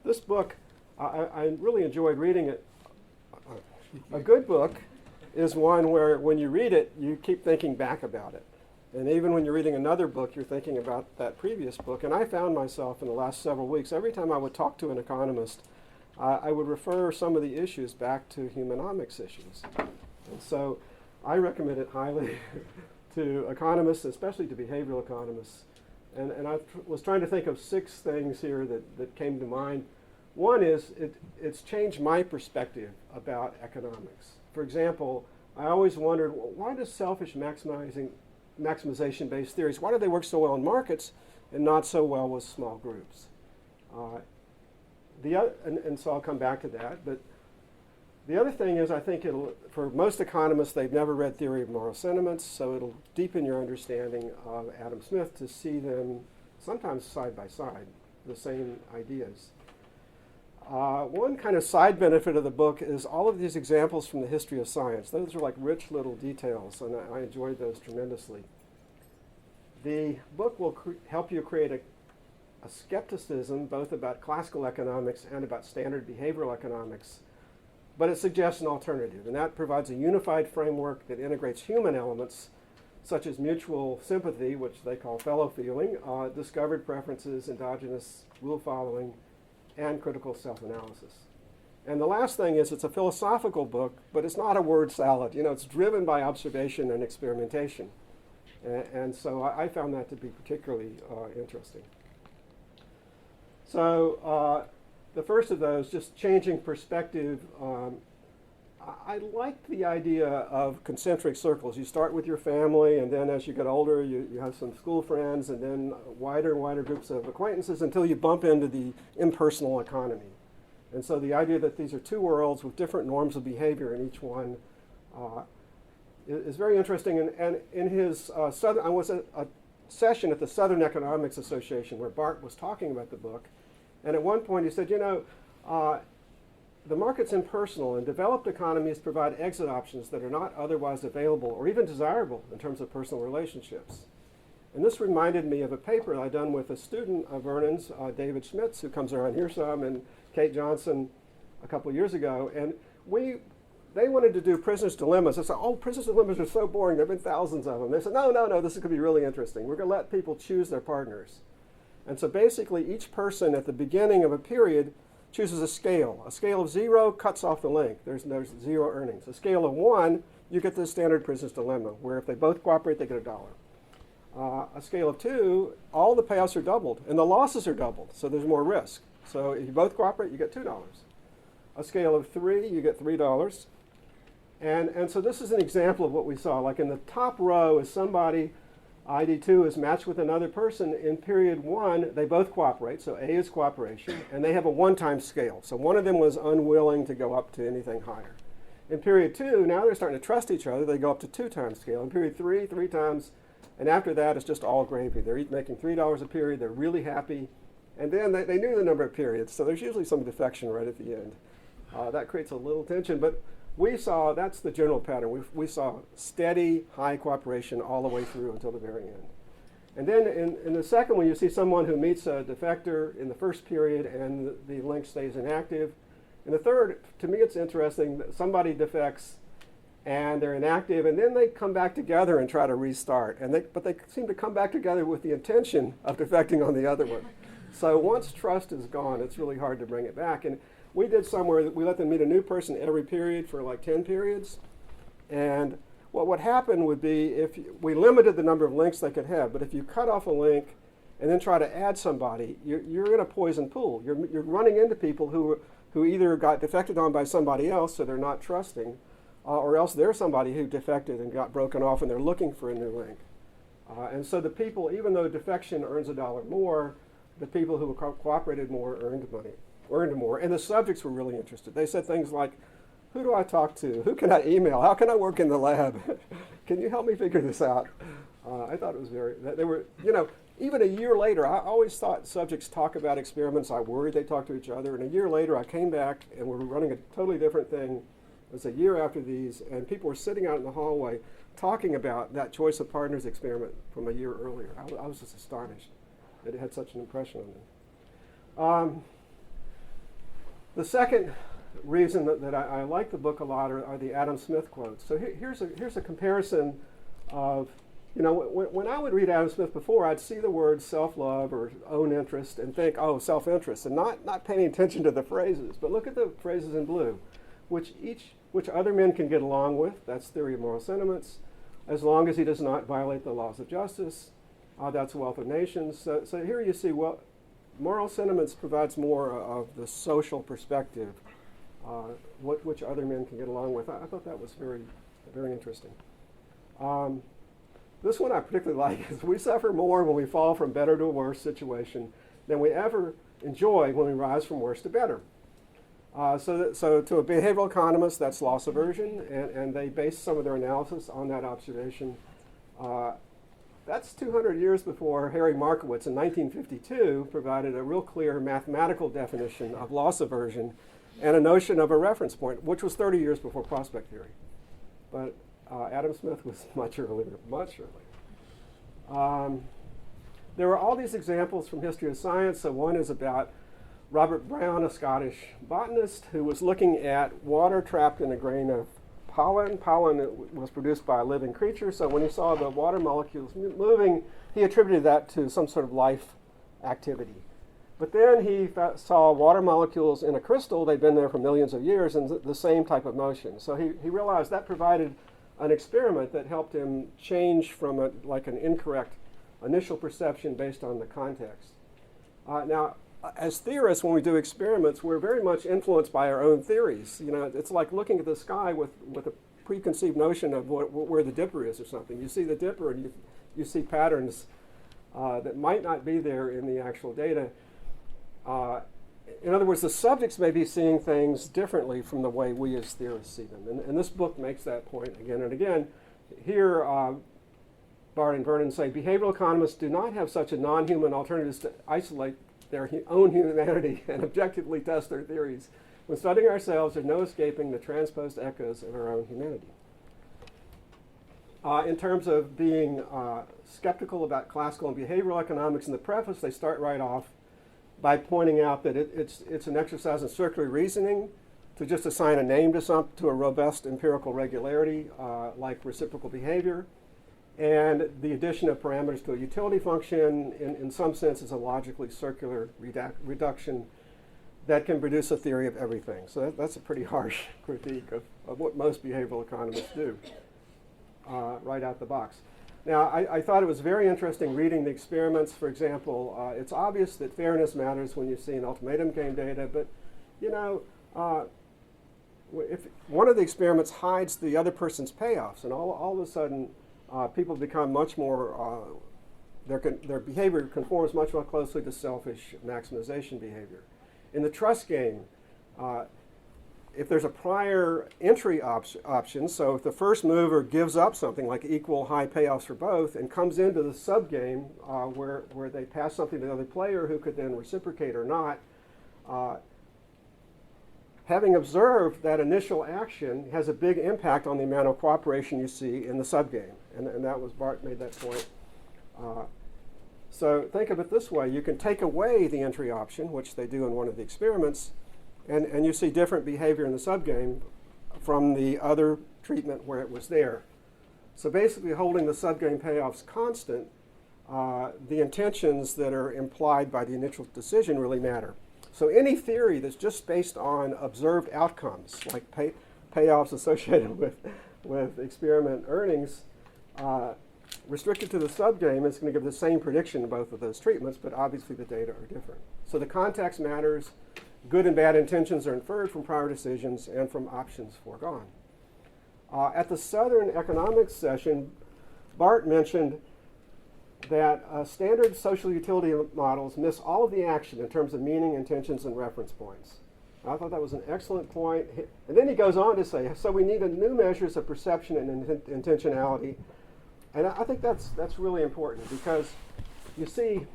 This book, I really enjoyed reading it. A good book is one where when you read it, you keep thinking back about it. And even when you're reading another book, you're thinking about that previous book. And I found myself in the last several weeks, every time I would talk to an economist, I would refer some of the issues back to humanomics issues. And so I recommend it highly to economists, especially to behavioral economists. And I was trying to think of 6 things here that came to mind. One is it's changed my perspective about economics. For example, I always wondered, why does selfish maximization-based theories, why do they work so well in markets and not so well with small groups? And so I'll come back to that. But the other thing is, I think for most economists, they've never read Theory of Moral Sentiments, so it'll deepen your understanding of Adam Smith to see them sometimes side by side, the same ideas. One kind of side benefit of the book is all of these examples from the history of science. Those are like rich little details, and I enjoyed those tremendously. The book will help you create a skepticism both about classical economics and about standard behavioral economics, but it suggests an alternative, and that provides a unified framework that integrates human elements such as mutual sympathy, which they call fellow feeling, discovered preferences, endogenous rule following, and critical self-analysis. And the last thing is it's a philosophical book, but it's not a word salad. It's driven by observation and experimentation. And so I found that to be particularly interesting. So the first of those, just changing perspective. I liked the idea of concentric circles. You start with your family, and then as you get older, you have some school friends, and then wider and wider groups of acquaintances until you bump into the impersonal economy. And so the idea that these are 2 worlds with different norms of behavior in each one is very interesting. And in his I was at a session at the Southern Economics Association where Bart was talking about the book, and at one point he said, the market's impersonal, and developed economies provide exit options that are not otherwise available or even desirable in terms of personal relationships. And this reminded me of a paper I'd done with a student of Vernon's, David Schmitz, who comes around here some, and Kate Johnson a couple of years ago. And they wanted to do prisoner's dilemmas. I said, prisoner's dilemmas are so boring. There have been thousands of them. They said, no, this is going to be really interesting. We're going to let people choose their partners. And so basically each person at the beginning of a period chooses a scale. A scale of 0 cuts off the link. There's 0 earnings. A scale of 1, you get the standard prisoner's dilemma, where if they both cooperate, they get $1. A scale of 2, all the payouts are doubled, and the losses are doubled, so there's more risk. So if you both cooperate, you get $2. A scale of 3, you get $3. And so this is an example of what we saw. Like in the top row is somebody ID 2 is matched with another person. In period 1, they both cooperate, so A is cooperation, and they have a 1-time scale. So one of them was unwilling to go up to anything higher. In period 2, now they're starting to trust each other. They go up to 2-time scale. In period 3, 3 times, and after that, it's just all gravy. They're making $3 a period. They're really happy. And then they knew the number of periods, so there's usually some defection right at the end. That creates a little tension, but we saw, that's the general pattern. We saw steady, high cooperation all the way through until the very end. And then in the second one, you see someone who meets a defector in the first period and the link stays inactive. In the third, to me it's interesting that somebody defects and they're inactive, and then they come back together and try to restart. But they seem to come back together with the intention of defecting on the other one. So once trust is gone, it's really hard to bring it back. And we did somewhere that we let them meet a new person every period for like 10 periods. And what would happen would be if we limited the number of links they could have, but if you cut off a link and then try to add somebody, you're in a poison pool. You're running into people who either got defected on by somebody else, so they're not trusting, or else they're somebody who defected and got broken off and they're looking for a new link. And so the people, even though defection earns $1 more, the people who cooperated more earned more, and the subjects were really interested. They said things like, who do I talk to? Who can I email? How can I work in the lab? Can you help me figure this out? I thought it was they were, even a year later, I always thought subjects talk about experiments. I worried they talk to each other, and a year later I came back and we were running a totally different thing. It was a year after these, and people were sitting out in the hallway talking about that choice of partners experiment from a year earlier. I was just astonished that it had such an impression on them. The second reason that I like the book a lot are the Adam Smith quotes. So here's a comparison of, when I would read Adam Smith before, I'd see the words self-love or own interest and think, oh, self-interest, and not paying attention to the phrases. But look at the phrases in blue, which other men can get along with. That's theory of moral sentiments. As long as he does not violate the laws of justice, that's wealth of nations. So here you see, moral sentiments provides more of the social perspective, which other men can get along with. I thought that was very, very interesting. This one I particularly like is we suffer more when we fall from better to a worse situation than we ever enjoy when we rise from worse to better. So to a behavioral economist, that's loss aversion, and they base some of their analysis on that observation. That's 200 years before Harry Markowitz in 1952 provided a real clear mathematical definition of loss aversion and a notion of a reference point, which was 30 years before prospect theory. But Adam Smith was much earlier. There are all these examples from history of science. So one is about Robert Brown, a Scottish botanist, who was looking at water trapped in a grain of pollen. Pollen was produced by a living creature, so when he saw the water molecules moving, he attributed that to some sort of life activity. But then he saw water molecules in a crystal. They'd been there for millions of years, and the same type of motion. So he realized that provided an experiment that helped him change from an incorrect initial perception based on the context. Now, as theorists, when we do experiments, we're very much influenced by our own theories. It's like looking at the sky with a preconceived notion of where the dipper is or something. You see the dipper and you see patterns that might not be there in the actual data. In other words, the subjects may be seeing things differently from the way we as theorists see them. And this book makes that point again and again. Here, Bart and Vernon say, behavioral economists do not have such a non-human alternatives to isolate their own humanity and objectively test their theories. When studying ourselves, there's no escaping the transposed echoes of our own humanity. In terms of being skeptical about classical and behavioral economics, in the preface, they start right off by pointing out that it's an exercise in circular reasoning to just assign a name to a robust empirical regularity like reciprocal behavior. And the addition of parameters to a utility function, in some sense, is a logically circular reduction that can produce a theory of everything. So that's a pretty harsh critique of what most behavioral economists do right out the box. Now, I thought it was very interesting reading the experiments. For example, it's obvious that fairness matters when you see an ultimatum game data, but if one of the experiments hides the other person's payoffs, and all of a sudden people become much more, their behavior conforms much more closely to selfish maximization behavior. In the trust game, if there's a prior entry option, so if the first mover gives up something like equal high payoffs for both and comes into the sub-game where they pass something to the other player who could then reciprocate or not, having observed that initial action has a big impact on the amount of cooperation you see in the sub-game. And that was, Bart made that point. So think of it this way. You can take away the entry option, which they do in one of the experiments, and you see different behavior in the subgame from the other treatment where it was there. So basically holding the subgame payoffs constant, the intentions that are implied by the initial decision really matter. So any theory that's just based on observed outcomes, like payoffs associated with experiment earnings, restricted to the subgame is going to give the same prediction in both of those treatments, but obviously the data are different. So the context matters. Good and bad intentions are inferred from prior decisions and from options foregone. At the Southern Economics session, Bart mentioned that standard social utility models miss all of the action in terms of meaning, intentions, and reference points. I thought that was an excellent point. And then he goes on to say, so we need new measures of perception and intentionality. And I think that's really important because you see,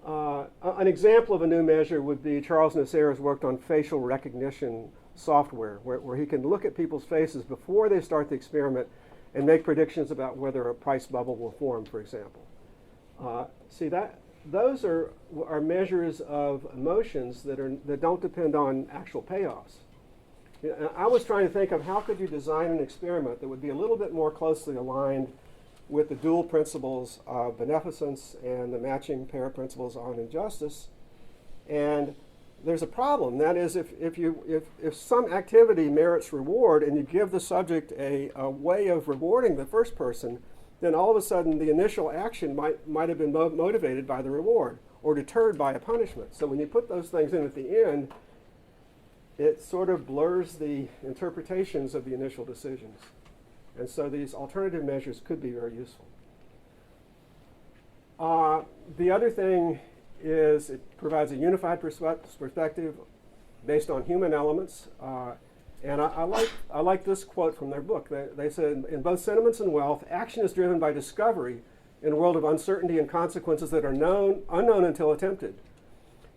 an example of a new measure would be Charles Nassera's worked on facial recognition software, where he can look at people's faces before they start the experiment and make predictions about whether a price bubble will form, for example. See, those are measures of emotions that don't depend on actual payoffs. I was trying to think of how could you design an experiment that would be a little bit more closely aligned with the dual principles of beneficence and the matching pair principles on injustice. And there's a problem. That is, if some activity merits reward and you give the subject a way of rewarding the first person, then all of a sudden the initial action might have been motivated by the reward or deterred by a punishment. So when you put those things in at the end, it sort of blurs the interpretations of the initial decisions. And so these alternative measures could be very useful. The other thing is it provides a unified perspective based on human elements. And I like this quote from their book. They said, in both Sentiments and Wealth, action is driven by discovery in a world of uncertainty and consequences that are unknown until attempted.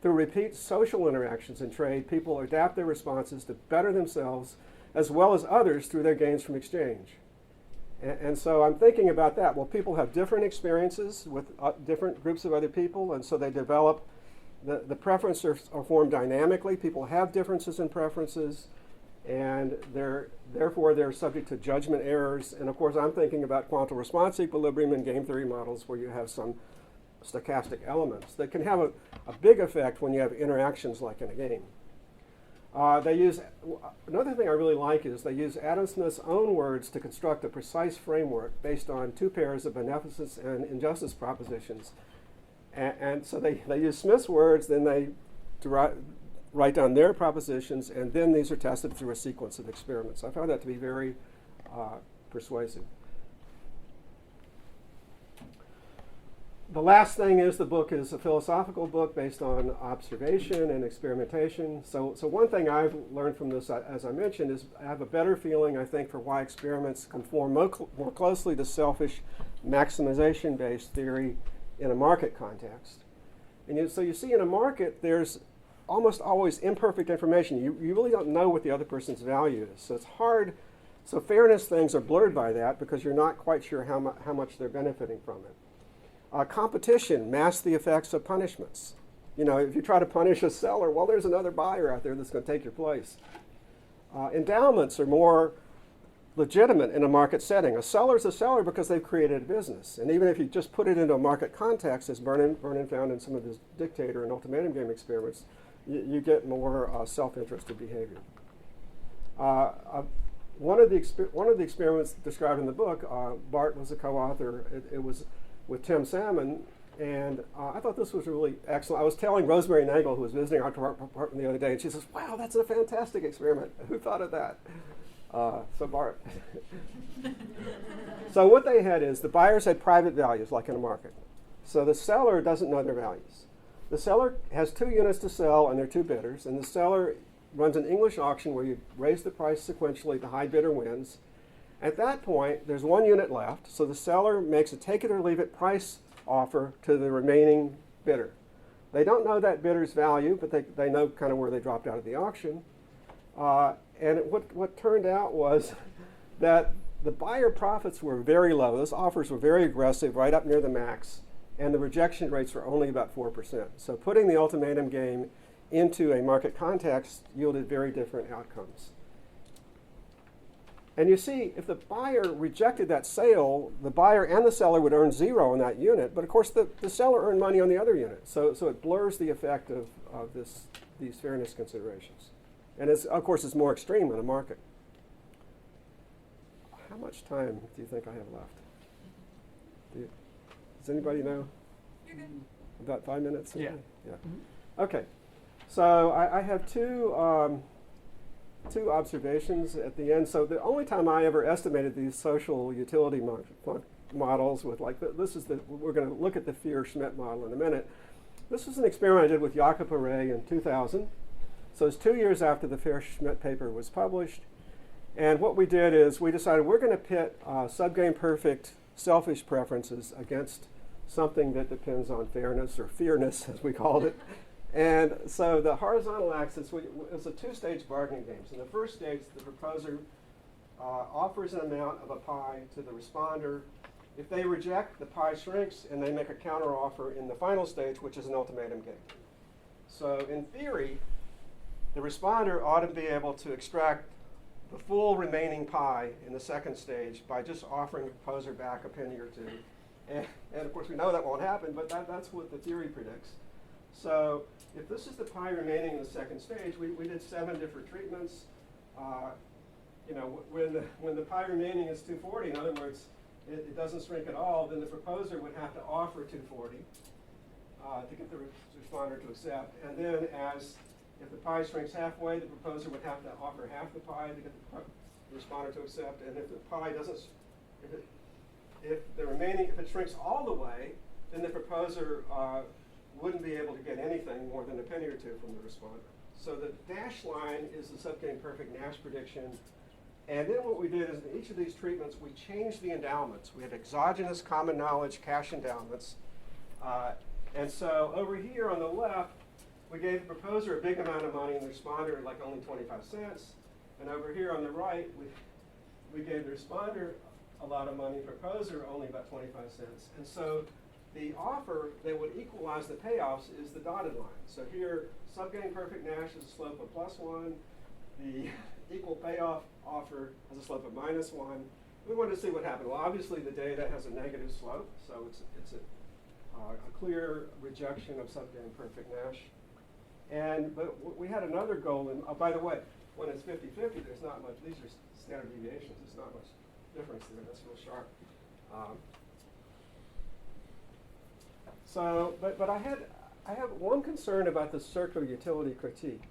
Through repeat social interactions in trade, people adapt their responses to better themselves as well as others through their gains from exchange. And so I'm thinking about that. Well, people have different experiences with different groups of other people, and so they develop, the preferences are formed dynamically. People have differences in preferences, and therefore they're subject to judgment errors. And of course, I'm thinking about quantum response equilibrium and game theory models where you have some stochastic elements that can have a big effect when you have interactions like in a game. Another thing I really like is they use Adam Smith's own words to construct a precise framework based on two pairs of beneficence and injustice propositions. And so they use Smith's words, then they write down their propositions, and then these are tested through a sequence of experiments. I found that to be very persuasive. The last thing is the book is a philosophical book based on observation and experimentation. So one thing I've learned from this, as I mentioned, is I have a better feeling, I think, for why experiments conform more closely to selfish maximization-based theory in a market context. And so you see in a market, there's almost always imperfect information. You really don't know what the other person's value is. So it's hard. So fairness things are blurred by that because you're not quite sure how much they're benefiting from it. Competition masks the effects of punishments. You know, if you try to punish a seller, well, there's another buyer out there that's going to take your place. Endowments are more legitimate in a market setting. A seller's a seller because they've created a business. And even if you just put it into a market context, as Vernon found in some of his dictator and ultimatum game experiments, you get more self-interested behavior. One of the experiments described in the book, Bart was a co-author. It was with Tim Salmon, and I thought this was really excellent. I was telling Rosemary Nagel, who was visiting our department the other day, and she says, "Wow, that's a fantastic experiment. Who thought of that?" So Bart. So what they had is the buyers had private values, like in a market. So the seller doesn't know their values. The seller has 2 units to sell, and there are 2 bidders, and the seller runs an English auction where you raise the price sequentially, the high bidder wins. At that point, there's 1 unit left, so the seller makes a take it or leave it price offer to the remaining bidder. They don't know that bidder's value, but they know kind of where they dropped out of the auction. What turned out was that the buyer profits were very low. Those offers were very aggressive, right up near the max, and the rejection rates were only about 4%. So putting the ultimatum game into a market context yielded very different outcomes. And you see, if the buyer rejected that sale, the buyer and the seller would earn 0 on that unit, but of course the seller earned money on the other unit. So it blurs the effect of these fairness considerations. And of course it's more extreme in a market. How much time do you think I have left? Does anybody know? You're good. About 5 minutes? Yeah. Yeah. Okay. So I have two observations at the end. So the only time I ever estimated these social utility models with we're going to look at the Fear-Schmidt model in a minute. This was an experiment I did with Jakob Array in 2000. So it's 2 years after the Fear-Schmidt paper was published. And what we did is we decided we're going to pit subgame perfect selfish preferences against something that depends on fairness, or fearness as we called it. And so the horizontal axis was a 2-stage bargaining game. So in the first stage, the proposer offers an amount of a pie to the responder. If they reject, the pie shrinks, and they make a counteroffer in the final stage, which is an ultimatum game. So in theory, the responder ought to be able to extract the full remaining pie in the second stage by just offering the proposer back a penny or 2. And of course, we know that won't happen, but that's what the theory predicts. So if this is the pie remaining in the second stage, we did 7 different treatments. When the pie remaining is 240, in other words, it doesn't shrink at all, then the proposer would have to offer 240 to get the responder to accept. And then if the pie shrinks halfway, the proposer would have to offer half the pie to get the responder to accept. And if the pie doesn't, if it shrinks all the way, then the proposer wouldn't be able to get anything more than a penny or 2 from the responder. So the dashed line is the subgame perfect Nash prediction. And then what we did is in each of these treatments, we changed the endowments. We had exogenous common knowledge cash endowments. And so over here on the left, we gave the proposer a big amount of money and the responder like only 25 cents. And over here on the right, we gave the responder a lot of money, proposer only about 25 cents. And so the offer that would equalize the payoffs is the dotted line. So here, subgame perfect Nash has a slope of +1. The equal payoff offer has a slope of -1. We wanted to see what happened. Well, obviously the data has a negative slope, so it's a clear rejection of subgame perfect Nash. But we had another goal, and by the way, when it's 50-50, there's not much. These are standard deviations. There's not much difference there. That's real sharp. But I have one concern about the circular utility critique,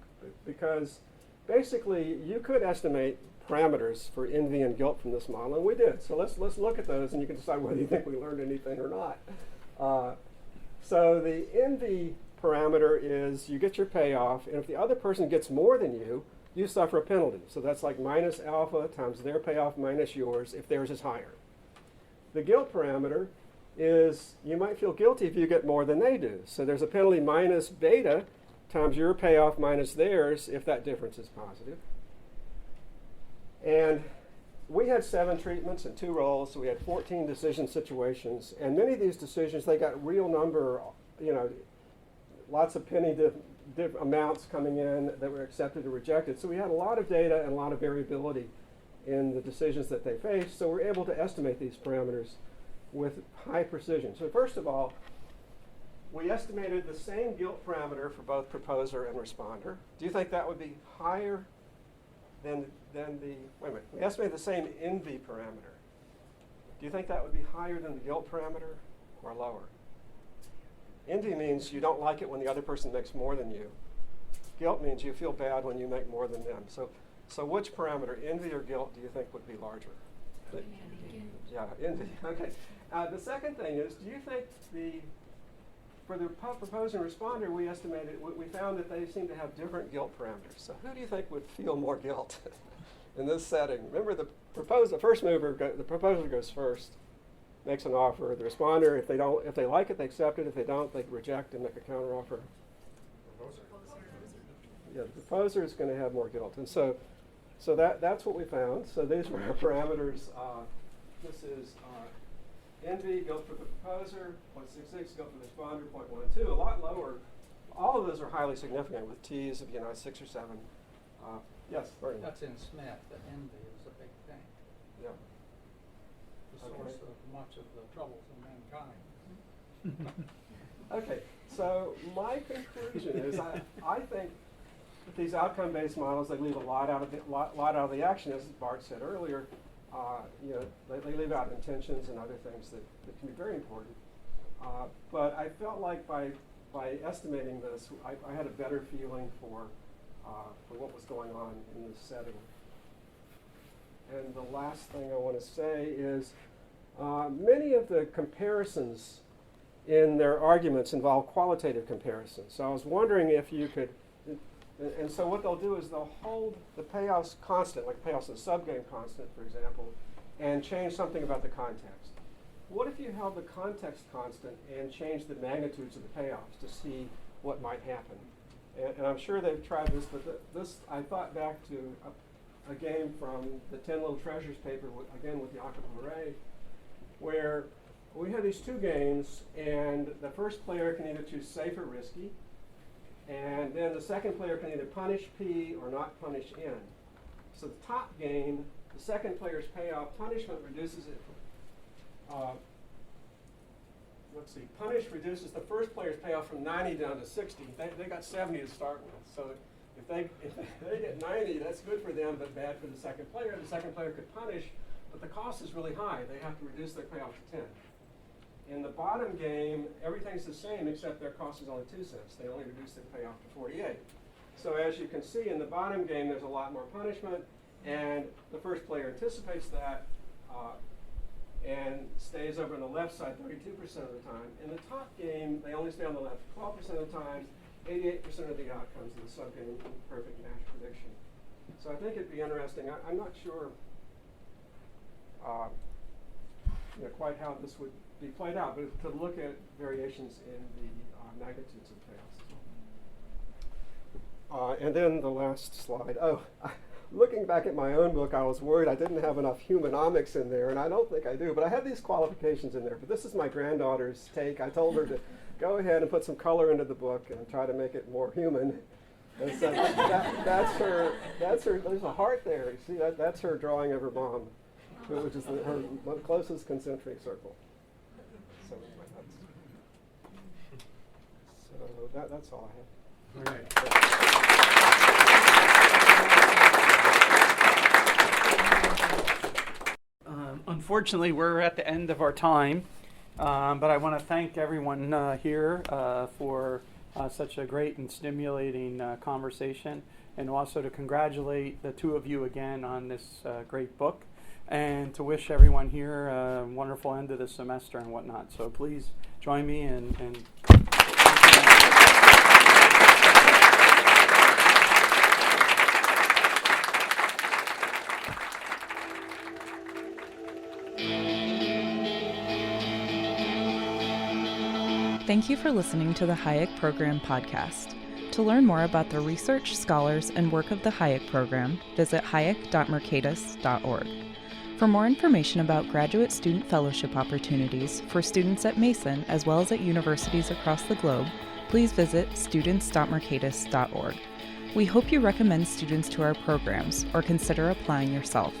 because basically you could estimate parameters for envy and guilt from this model, and we did. So let's look at those, and you can decide whether you think we learned anything or not. So the envy parameter is you get your payoff, and if the other person gets more than you suffer a penalty. So that's like minus alpha times their payoff minus yours if theirs is higher. The guilt parameter is you might feel guilty if you get more than they do. So there's a penalty minus beta times your payoff minus theirs if that difference is positive. And we had 7 treatments and 2 rolls, so we had 14 decision situations. And many of these decisions, they got real number, lots of penny amounts coming in that were accepted or rejected. So we had a lot of data and a lot of variability in the decisions that they faced. So we're able to estimate these parameters with high precision. So first of all, we estimated the same guilt parameter for both proposer and responder. Do you think that would be higher than the, wait a minute, we estimated the same envy parameter. Do you think that would be higher than the guilt parameter or lower? Envy means you don't like it when the other person makes more than you. Guilt means you feel bad when you make more than them. So which parameter, envy or guilt, do you think would be larger? Yeah, envy. Okay. The second thing is, do you think for the proposer and responder, we estimated, we found that they seem to have different guilt parameters. So who do you think would feel more guilt in this setting? Remember, the first mover, the proposer goes first, makes an offer. The responder, if they like it, they accept it. If they don't, they reject and make a counteroffer. Yeah, the proposer is going to have more guilt, and so that's what we found. So these were our parameters. This is envy, guilt for the proposer, 0.66, guilt for the responder, 0.12. A lot lower. All of those are highly significant with T's of 6 or 7. Yes, Bernie. That's in Smith, that envy is a big thing. Yeah. The source of much of the troubles of mankind. Okay, so my conclusion is I think that these outcome-based models, they leave a lot out of the action, as Bart said earlier. They leave out intentions and other things that can be very important. But I felt like by estimating this, I had a better feeling for what was going on in this setting. And the last thing I want to say is many of the comparisons in their arguments involve qualitative comparisons. So I was wondering if you could, and so what they'll do is they'll hold the payoffs constant, like payoffs in a subgame constant, for example, and change something about the context. What if you held the context constant and changed the magnitudes of the payoffs to see what might happen? And I'm sure they've tried this, but this I thought back to a game from the 10 Little Treasures paper, again with the octuple array, where we have these two games, and the first player can either choose safe or risky, and then the second player can either punish P or not punish N. So the top game, the second player's payoff punishment reduces it. Punish reduces the first player's payoff from 90 down to 60. They got 70 to start with. So if they get 90, that's good for them, but bad for the second player. The second player could punish, but the cost is really high. They have to reduce their payoff to 10. In the bottom game, everything's the same except their cost is only 2 cents. They only reduce their payoff to 48. So as you can see, in the bottom game, there's a lot more punishment, and the first player anticipates that and stays over on the left side 32% of the time. In the top game, they only stay on the left 12% of the time, 88% of the outcomes in the subgame perfect match prediction. So I think it'd be interesting. I'm not sure quite how this would be played out, but to look at variations in the magnitudes of payoffs. And then the last slide. Looking back at my own book, I was worried I didn't have enough humanomics in there, and I don't think I do, but I have these qualifications in there. But this is my granddaughter's take. I told her to go ahead and put some color into the book and try to make it more human. And so that's her, there's a heart there. You see, that's her drawing of her mom, which is her closest concentric circle. So that's all I have. All right. Unfortunately, we're at the end of our time, but I want to thank everyone here for such a great and stimulating conversation, and also to congratulate the two of you again on this great book, and to wish everyone here a wonderful end of the semester and whatnot. So please join me and Thank you for listening to the Hayek Program podcast. To learn more about the research, scholars, and work of the Hayek Program, visit hayek.mercatus.org. For more information about graduate student fellowship opportunities for students at Mason as well as at universities across the globe, please visit students.mercatus.org. We hope you recommend students to our programs or consider applying yourself.